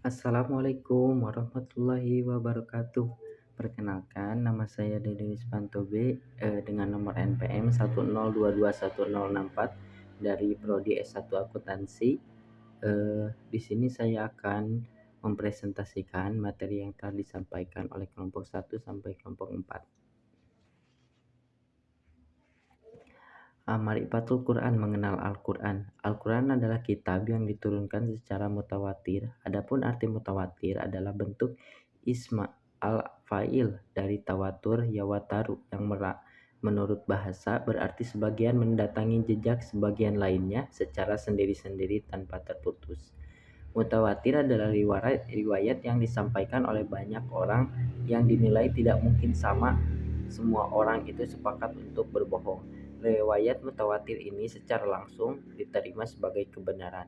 Assalamualaikum warahmatullahi wabarakatuh. Perkenalkan, nama saya Dedenis Pantobe dengan nomor NPM 1022164 dari Prodi S1 Akuntansi. Di sini saya akan mempresentasikan materi yang telah disampaikan oleh kelompok 1 sampai kelompok 4. Ma'rifatul Quran, mengenal Al-Quran. Al-Quran adalah kitab yang diturunkan secara mutawatir. Adapun arti mutawatir adalah bentuk isma al-fa'il dari tawatur yawataru yang menurut bahasa berarti sebagian mendatangi jejak sebagian lainnya secara sendiri-sendiri tanpa terputus. Mutawatir adalah riwayat yang disampaikan oleh banyak orang yang dinilai tidak mungkin sama. Semua orang itu sepakat untuk berbohong. Riwayat mutawatir ini secara langsung diterima sebagai kebenaran.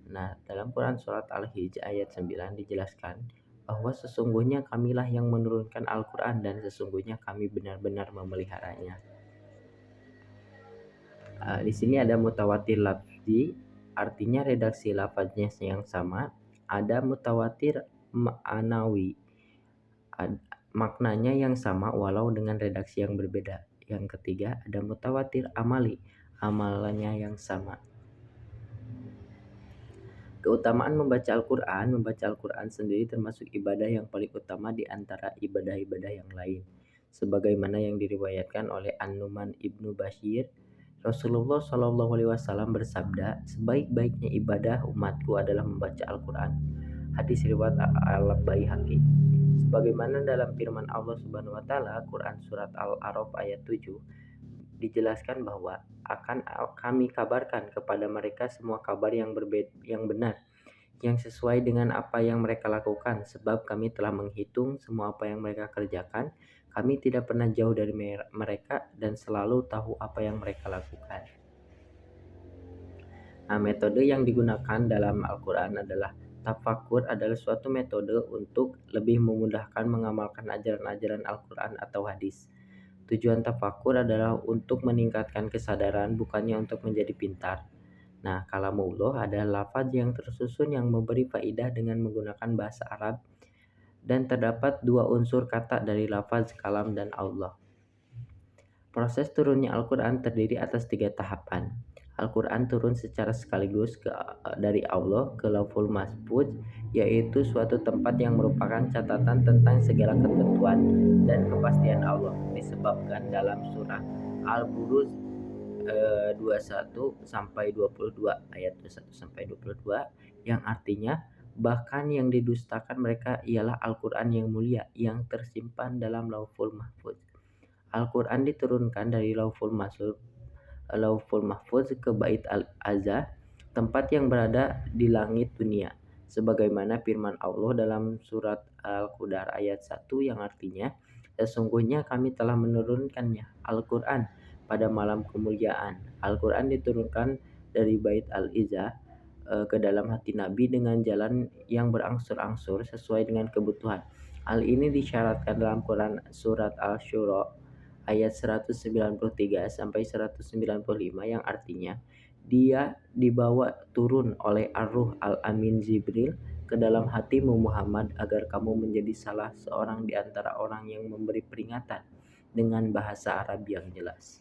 Nah, dalam Quran surat Al-Hijr ayat 9 dijelaskan bahwa sesungguhnya kamilah yang menurunkan Al-Quran dan sesungguhnya kami benar-benar memeliharanya. Di sini ada mutawatir lafzi, artinya redaksi lafaznya yang sama. Ada mutawatir ma'nawi, maknanya yang sama walau dengan redaksi yang berbeda. Yang ketiga ada mutawatir amali, amalannya yang sama. Keutamaan membaca Al-Quran sendiri termasuk ibadah yang paling utama di antara ibadah-ibadah yang lain. Sebagaimana yang diriwayatkan oleh An-Nu'man ibnu Bashir, Rasulullah SAW bersabda, sebaik-baiknya ibadah umatku adalah membaca Al-Quran. Hadis riwayat Al-Baihaqi. Sebagaimana dalam firman Allah Subhanahu wa taala Quran surat Al-A'raf ayat 7 dijelaskan bahwa akan kami kabarkan kepada mereka semua kabar yang benar yang sesuai dengan apa yang mereka lakukan, sebab kami telah menghitung semua apa yang mereka kerjakan. Kami tidak pernah jauh dari mereka dan selalu tahu apa yang mereka lakukan. Nah, metode yang digunakan dalam Al-Quran adalah tafakur, adalah suatu metode untuk lebih memudahkan mengamalkan ajaran-ajaran Al-Quran atau hadis. Tujuan tafakur adalah untuk meningkatkan kesadaran, bukannya untuk menjadi pintar. Nah, kalamullah adalah lafaz yang tersusun yang memberi faidah dengan menggunakan bahasa Arab, dan terdapat dua unsur kata dari lafaz kalam dan Allah. Proses turunnya Al-Quran terdiri atas 3 tahapan. Al-Quran turun secara sekaligus dari Allah ke Lauhul Mahfuz, yaitu suatu tempat yang merupakan catatan tentang segala ketentuan dan kepastian Allah, disebabkan dalam surah Al-Buruj 21 sampai 22 ayat 21 sampai 22 yang artinya bahkan yang didustakan mereka ialah Al-Quran yang mulia yang tersimpan dalam Lauhul Mahfuz. Al-Quran diturunkan dari Lauhul Mahfuz ke Bait Al-Azza, tempat yang berada di langit dunia. Sebagaimana firman Allah dalam surat Al-Qudar ayat 1 yang artinya, sesungguhnya kami telah menurunkannya Al-Quran pada malam kemuliaan. Al-Quran diturunkan dari Bait Al-Izza ke dalam hati Nabi dengan jalan yang berangsur-angsur sesuai dengan kebutuhan. Hal ini disyaratkan dalam Quran surat Al-Syura ayat 193 sampai 195 yang artinya dia dibawa turun oleh Ar-Ruh Al-Amin Jibril ke dalam hatimu Muhammad agar kamu menjadi salah seorang di antara orang yang memberi peringatan dengan bahasa Arab yang jelas.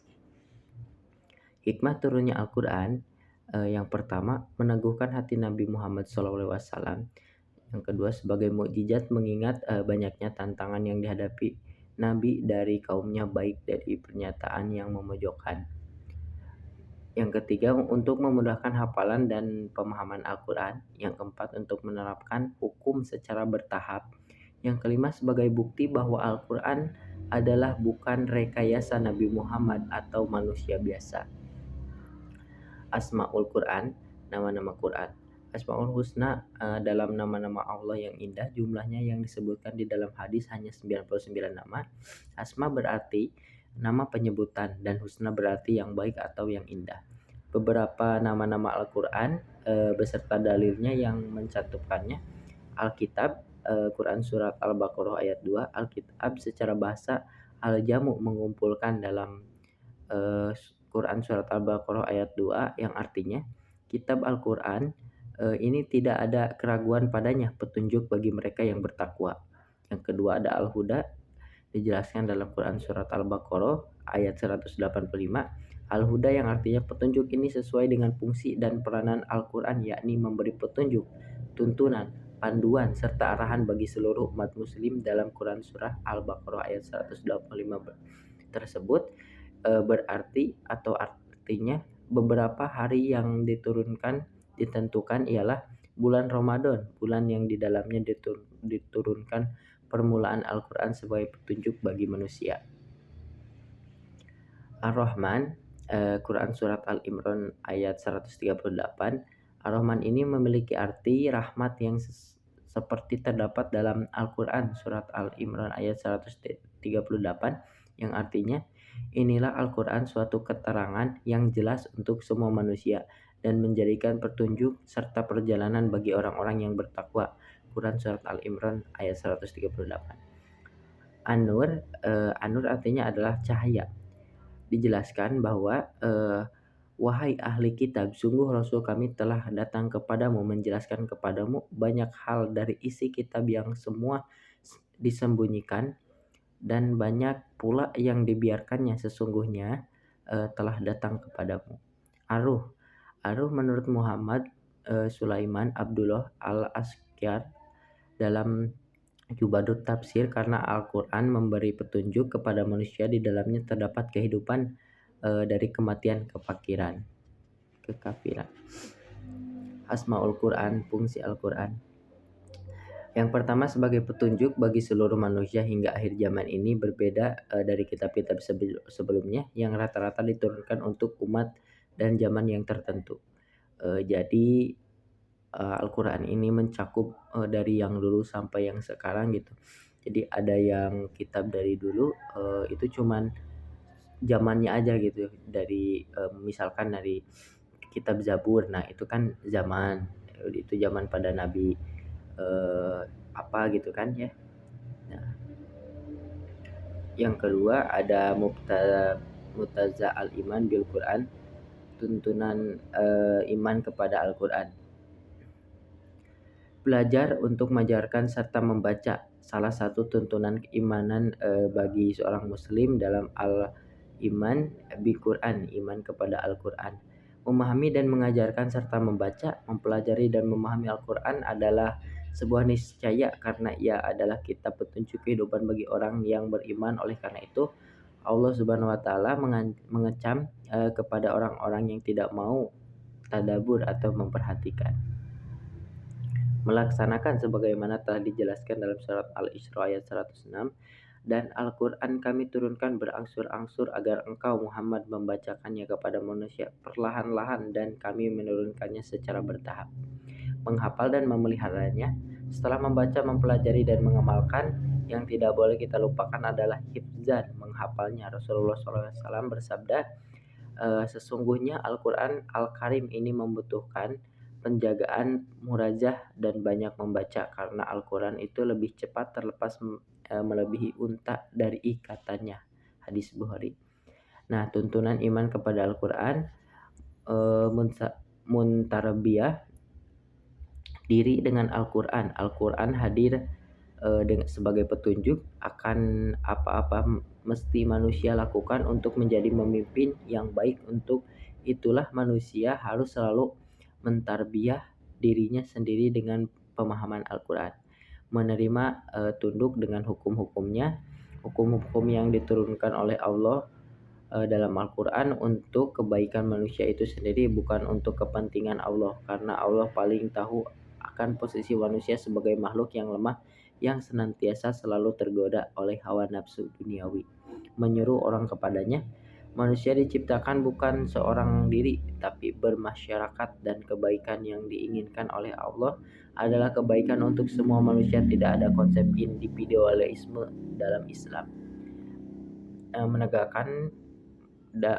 Hikmah turunnya Al-Quran, yang pertama meneguhkan hati Nabi Muhammad SAW. Yang kedua sebagai mukjizat mengingat banyaknya tantangan yang dihadapi Nabi dari kaumnya, baik dari pernyataan yang memojokkan. Yang ketiga untuk memudahkan hafalan dan pemahaman Al-Quran. Yang keempat untuk menerapkan hukum secara bertahap. Yang kelima sebagai bukti bahwa Al-Quran adalah bukan rekayasa Nabi Muhammad atau manusia biasa. Asmaul Quran, nama-nama Quran. Asmaul Husna dalam nama-nama Allah yang indah, jumlahnya yang disebutkan di dalam hadis hanya 99 nama. Asma berarti nama penyebutan dan husna berarti yang baik atau yang indah. Beberapa nama-nama Al-Quran beserta dalilnya yang mencantumkannya. Alkitab, Quran surat Al-Baqarah ayat 2. Alkitab secara bahasa Al-Jamu mengumpulkan dalam Quran surat Al-Baqarah ayat 2 yang artinya kitab Al-Quran Ini tidak ada keraguan padanya, petunjuk bagi mereka yang bertakwa. Yang kedua ada Al-Huda, dijelaskan dalam Quran surat Al-Baqarah ayat 185. Al-Huda yang artinya petunjuk ini sesuai dengan fungsi dan peranan Al-Quran, yakni memberi petunjuk, tuntunan, panduan, serta arahan bagi seluruh umat muslim. Dalam Quran surah Al-Baqarah ayat 185 tersebut berarti atau artinya beberapa hari yang ditentukan ialah bulan Ramadan, bulan yang di dalamnya diturunkan permulaan Al-Quran sebagai petunjuk bagi manusia. Ar-Rahman, Quran surat Al-Imran ayat 138. Ar-Rahman ini memiliki arti rahmat yang seperti terdapat dalam Al-Quran surat Al-Imran ayat 138, yang artinya inilah Al-Quran, suatu keterangan yang jelas untuk semua manusia dan menjadikan petunjuk serta perjalanan bagi orang-orang yang bertakwa. Quran surat Al-Imran ayat 138. An-Nur, An-Nur artinya adalah cahaya. Dijelaskan bahwa wahai ahli kitab, sungguh Rasul kami telah datang kepadamu menjelaskan kepadamu banyak hal dari isi kitab yang semua disembunyikan, dan banyak pula yang dibiarkannya. Sesungguhnya telah datang kepadamu. Ar-Ruh, Ar-Ruh menurut Muhammad Sulaiman Abdullah Al-Askar dalam Jubadut Tafsir, karena Al-Quran memberi petunjuk kepada manusia, di dalamnya terdapat kehidupan dari kematian kekafiran. Asmaul Quran, fungsi Al-Quran. Yang pertama, sebagai petunjuk bagi seluruh manusia hingga akhir zaman ini, berbeda dari kitab-kitab sebelumnya yang rata-rata diturunkan untuk umat dan zaman yang tertentu. Jadi Al-Quran ini mencakup dari yang dulu sampai yang sekarang gitu. Jadi ada yang kitab dari dulu itu cuman zamannya aja gitu. Dari misalkan dari kitab Zabur, nah itu kan zaman itu zaman pada Nabi apa gitu kan ya. Nah, yang kedua ada Muqtaza al-Iman bil Quran, tuntunan iman kepada Al-Quran. Belajar untuk mengajarkan serta membaca, salah satu tuntunan keimanan bagi seorang muslim dalam al-iman bi Quran, iman kepada Al-Quran. Memahami dan mengajarkan serta membaca, mempelajari dan memahami Al-Quran adalah sebuah niscaya, karena ia adalah kitab petunjuk kehidupan bagi orang yang beriman. Oleh karena itu Allah Subhanahu wa taala mengecam kepada orang-orang yang tidak mau tadabbur atau memperhatikan. Melaksanakan sebagaimana telah dijelaskan dalam surat Al-Isra ayat 106, dan Al-Quran kami turunkan berangsur-angsur agar engkau Muhammad membacakannya kepada manusia perlahan-lahan, dan kami menurunkannya secara bertahap. Menghafal dan memeliharanya, setelah membaca, mempelajari dan mengamalkan, yang tidak boleh kita lupakan adalah hifzan, menghafalnya. Rasulullah SAW bersabda, sesungguhnya Al-Quran Al-Karim ini membutuhkan penjagaan, murajah, dan banyak membaca, karena Al-Quran itu lebih cepat terlepas melebihi unta dari ikatannya. Hadis Bukhari. Nah, tuntunan iman kepada Al-Quran, muntarbiyah diri dengan Al-Quran. Al-Quran hadir sebagai petunjuk akan apa-apa mesti manusia lakukan untuk menjadi pemimpin yang baik. Untuk itulah manusia harus selalu mentarbiyah dirinya sendiri dengan pemahaman Al-Quran, menerima tunduk dengan hukum-hukumnya, hukum-hukum yang diturunkan oleh Allah dalam Al-Quran untuk kebaikan manusia itu sendiri, bukan untuk kepentingan Allah, karena Allah paling tahu akan posisi manusia sebagai makhluk yang lemah yang senantiasa selalu tergoda oleh hawa nafsu duniawi. Menyuruh orang kepadanya, manusia diciptakan bukan seorang diri, tapi bermasyarakat, dan kebaikan yang diinginkan oleh Allah adalah kebaikan untuk semua manusia. Tidak ada konsep individualisme dalam Islam.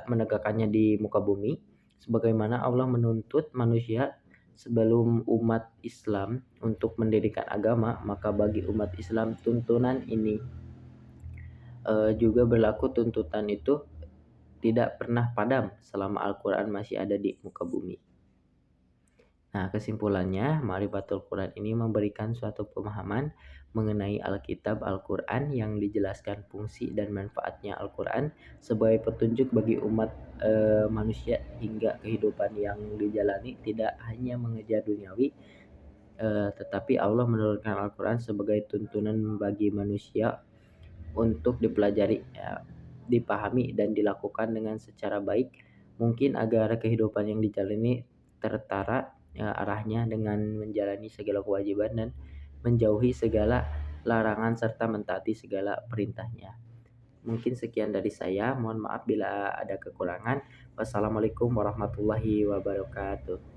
Menegakkannya di muka bumi, sebagaimana Allah menuntut manusia sebelum umat Islam untuk mendirikan agama, maka bagi umat Islam tuntunan ini juga berlaku. Tuntutan itu tidak pernah padam selama Al-Quran masih ada di muka bumi. Nah, kesimpulannya, Ma'rifatul Quran ini memberikan suatu pemahaman mengenai Alkitab Al-Quran yang dijelaskan fungsi dan manfaatnya Al-Quran sebagai petunjuk bagi umat manusia hingga kehidupan yang dijalani tidak hanya mengejar duniawi, tetapi Allah menurunkan Al-Quran sebagai tuntunan bagi manusia untuk dipelajari, ya, dipahami dan dilakukan dengan secara baik, mungkin agar kehidupan yang dijalani tertara arahnya dengan menjalani segala kewajiban dan menjauhi segala larangan serta mentaati segala perintahnya. Mungkin sekian dari saya, mohon maaf bila ada kekurangan. Wassalamualaikum warahmatullahi wabarakatuh.